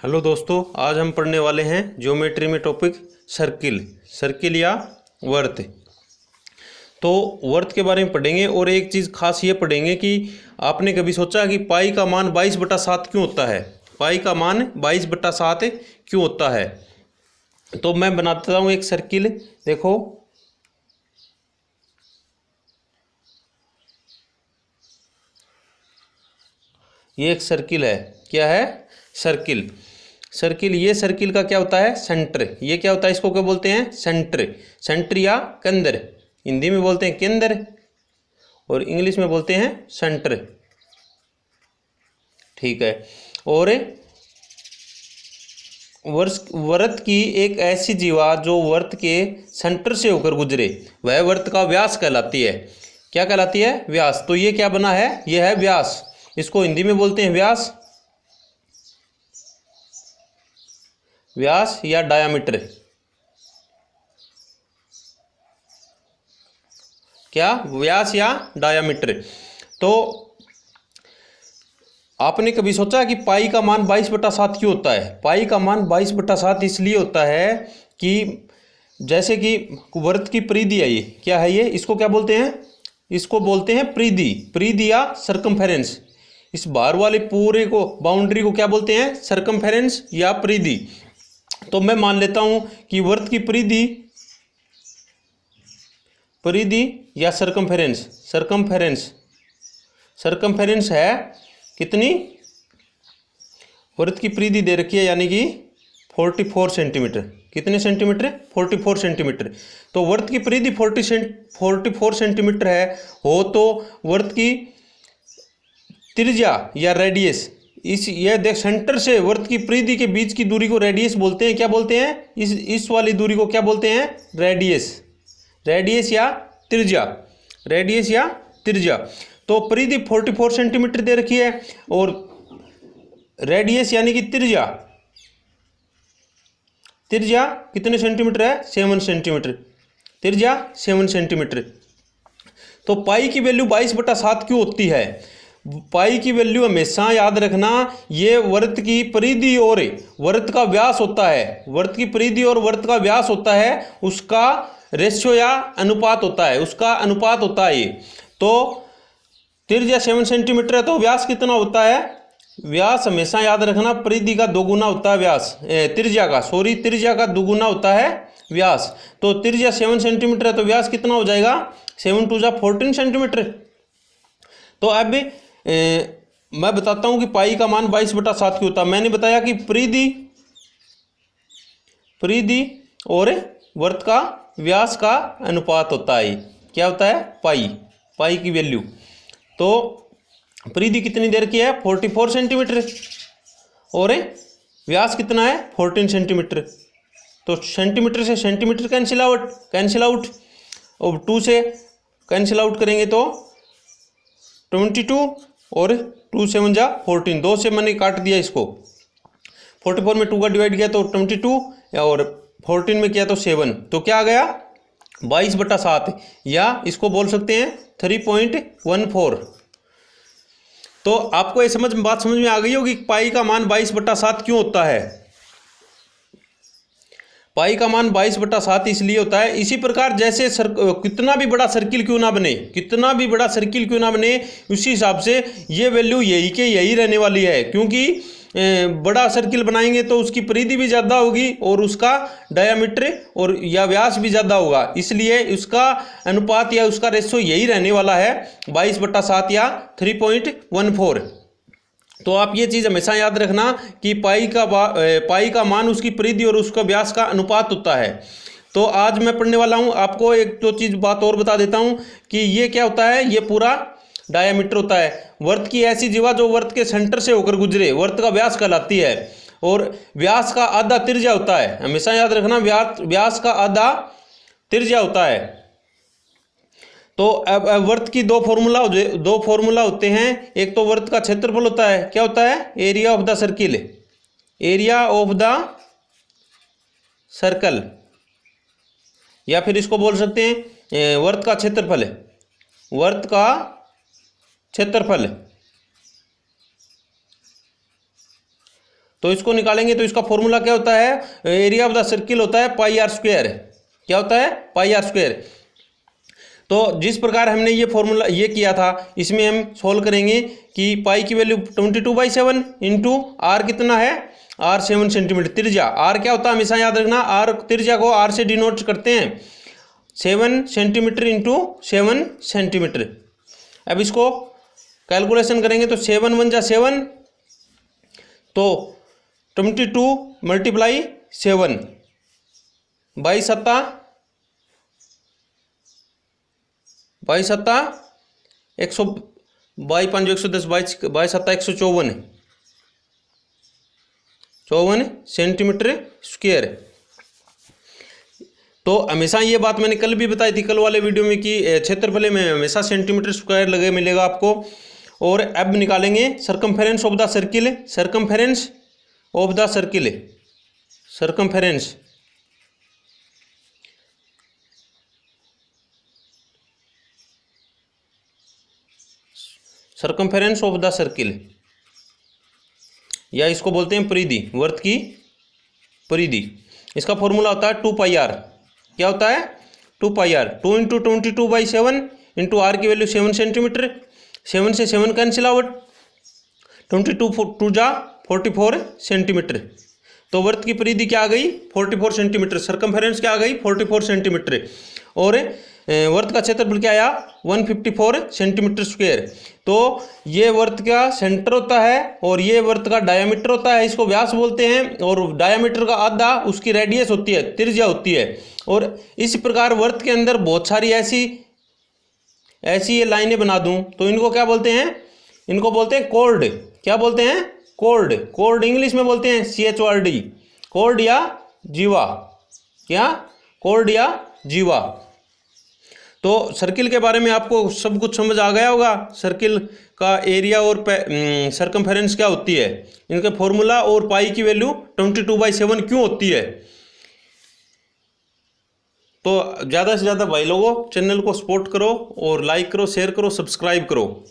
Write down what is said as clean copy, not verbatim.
Hello दोस्तों, आज हम पढ़ने वाले हैं ज्योमेट्री में टॉपिक सर्किल या वर्त। तो वर्त के बारे में पढ़ेंगे और एक चीज़ खास ये पढ़ेंगे कि आपने कभी सोचा कि पाई का मान 22/7 क्यों होता है? पाई का मान 22/7 क्यों होता है? तो मैं बनाता हूँ एक सर्किल। देखो, ये एक सर्किल है। क्या है? सर्किल। ये सर्किल का क्या होता है? सेंटर। ये क्या होता है? इसको क्या बोलते हैं? सेंटर या केंद्र। हिंदी में बोलते हैं केंद्र और इंग्लिश में बोलते हैं सेंटर। ठीक है। और वर्त की एक ऐसी जीवा जो वर्त के सेंटर से होकर गुजरे, वह वर्त का व्यास कहलाती है। क्या कहलाती है? व्यास। तो ये क्या बना है? यह है व्यास। इसको हिंदी में बोलते हैं व्यास या डायामीटर। क्या? व्यास या डायामीटर। तो आपने कभी सोचा कि पाई का मान 22/7 क्यों होता है? पाई का मान 22/7 इसलिए होता है कि जैसे कि वर्त की परिधि है, ये क्या है? ये इसको क्या बोलते हैं? इसको बोलते हैं परिधि या सरकमफेरेंस। इस बाहर वाले पूरे को, बाउंड्री को क्या बोलते हैं? सरकमफेरेंस या परिधि। तो मैं मान लेता हूं कि वर्त की परिधि या सरकमफेरेंस है कितनी? वर्त की परिधि दे रखी है, यानी कि 44 सेंटीमीटर। कितने सेंटीमीटर? 44 सेंटीमीटर। तो वर्त की परिधि 44 सेंटीमीटर है हो तो वर्त की त्रिज्या या रेडियस, ये देख, सेंटर से वर्त की परिधि के बीच की दूरी को रेडियस बोलते हैं। क्या बोलते हैं? इस वाली दूरी को क्या बोलते हैं? रेडियस या त्रिज्या। तो परिधि 44 सेंटीमीटर दे रखी है और रेडियस यानी कि त्रिज्या कितने सेंटीमीटर है? 7 सेंटीमीटर। त्रिज्या 7 सेंटीमीटर। तो पाई की वैल्यू 22/7 क्यों होती है? पाई की वैल्यू हमेशा याद रखना, ये वर्त की परिधि और वर्त का व्यास होता है। वर्त की परिधि और वर्त का व्यास होता है, उसका रेशियो या अनुपात होता है, ये। तो त्रिज्या 7 सेंटीमीटर है तो व्यास कितना होता है? व्यास हमेशा याद रखना, परिधि का दोगुना होता है व्यास, त्रिज्या का दोगुना होता है व्यास। तो त्रिज्या 7 सेंटीमीटर है तो व्यास कितना हो जाएगा? 7 2 14 सेंटीमीटर। तो अब मैं बताता हूं कि पाई का मान 22/7 क्यों होता है। मैंने बताया कि परिधि और वर्त का व्यास का अनुपात होता है। क्या होता है? पाई की वैल्यू। तो परिधि कितनी देर की है? 44 सेंटीमीटर और व्यास कितना है? 14 सेंटीमीटर। तो सेंटीमीटर से सेंटीमीटर कैंसिल आउट और 2 से कैंसिल आउट करेंगे तो 22 और 2 7 जा 14। 2 से मैंने काट दिया इसको। 44 में 2 का डिवाइड किया तो 22 और 14 में किया तो 7। तो क्या आ गया? 22/7, या इसको बोल सकते हैं 3.14। तो आपको ये बात समझ में आ गई होगी कि पाई का मान 22/7 क्यों होता है। पाई का मान 22/7 इसलिए होता है। इसी प्रकार जैसे कितना भी बड़ा सर्किल क्यों ना बने, उसी हिसाब से ये वैल्यू यही रहने वाली है। क्योंकि बड़ा सर्किल बनाएंगे तो उसकी परिधि भी ज़्यादा होगी और उसका डायामीटर और या व्यास भी ज़्यादा होगा, इसलिए उसका अनुपात या उसका रेशो यही रहने वाला है, 22/7 या 3.14। तो आप ये चीज़ हमेशा याद रखना कि पाई का मान उसकी परिधि और उसका व्यास का अनुपात होता है। तो आज मैं पढ़ने वाला हूँ, आपको एक दो चीज़ बात और बता देता हूँ कि ये क्या होता है। ये पूरा डायामीटर होता है। वर्त की ऐसी जीवा जो वर्त के सेंटर से होकर गुजरे, वर्त का व्यास कहलाती है। और व्यास का आधा त्रिज्या होता है। हमेशा याद रखना, व्यास का आधा त्रिज्या होता है। तो अब वर्त की दो फॉर्मूला होते हैं। एक तो वर्त का क्षेत्रफल होता है। क्या होता है? एरिया ऑफ द सर्कल, या फिर इसको बोल सकते हैं वर्त का क्षेत्रफल। तो इसको निकालेंगे तो इसका फॉर्मूला क्या होता है, एरिया ऑफ द सर्किल होता है पाई आर स्क्वायर। क्या होता है, पाई आर स्क्वायर। तो जिस प्रकार हमने ये फॉर्मूला ये किया था, इसमें हम सोल्व करेंगे कि पाई की वैल्यू 22/7 इंटू आर कितना है, आर 7 सेंटीमीटर। त्रिज्या आर क्या होता है हमेशा याद रखना, आर त्रिज्या को आर से डिनोट करते हैं, 7 सेंटीमीटर इंटू 7 सेंटीमीटर। अब इसको कैलकुलेशन करेंगे तो 7 × 7, तो 22 × 7 22 सत्ता 100, 22 5 110, 22 सत्ता 154 सेंटीमीटर स्क्वायर। तो हमेशा ये बात मैंने कल भी बताई थी, कल वाले वीडियो में, कि क्षेत्रफल में हमेशा सेंटीमीटर स्क्वायर लगे मिलेगा आपको। और अब निकालेंगे circumference of the circle, circumference of the circle, circumference circumference of the circle, या इसको बोलते हैं परिधि, वर्त की परिधि। इसका फॉर्मूला होता है 2πr। क्या होता है, 2πr, 2 × 22/7 इंटू आर की वैल्यू 7 सेंटीमीटर, 7 से 7 कैंसिल आउट, 22 2 जा 44 सेंटीमीटर। तो वर्त की परिधि क्या आ गई, 44 सेंटीमीटर। सरकमफेरेंस क्या आ गई, 44 सेंटीमीटर। और वर्त का क्षेत्रफल क्या आया, 154 सेंटीमीटर स्क्वायर। तो ये वर्त का सेंटर होता है और ये वर्त का डायामीटर होता है, इसको व्यास बोलते हैं। और डायामीटर का आधा उसकी रेडियस होती है, त्रिज्या होती है। और इस प्रकार वर्त के अंदर बहुत सारी ऐसी ये लाइनें बना दूं तो इनको क्या बोलते हैं, इनको बोलते हैं कॉर्ड। क्या बोलते हैं, कॉर्ड। कॉर्ड इंग्लिश में बोलते हैं CHORD, कॉर्ड या जीवा। क्या, कॉर्ड या जीवा। तो सर्किल के बारे में आपको सब कुछ समझ आ गया होगा, सर्किल का एरिया और सरकमफेरेंस क्या होती है, इनके फॉर्मूला, और पाई की वैल्यू 22/7 क्यों होती है। तो ज़्यादा से ज़्यादा भाई लोगों चैनल को सपोर्ट करो और लाइक करो, शेयर करो, सब्सक्राइब करो।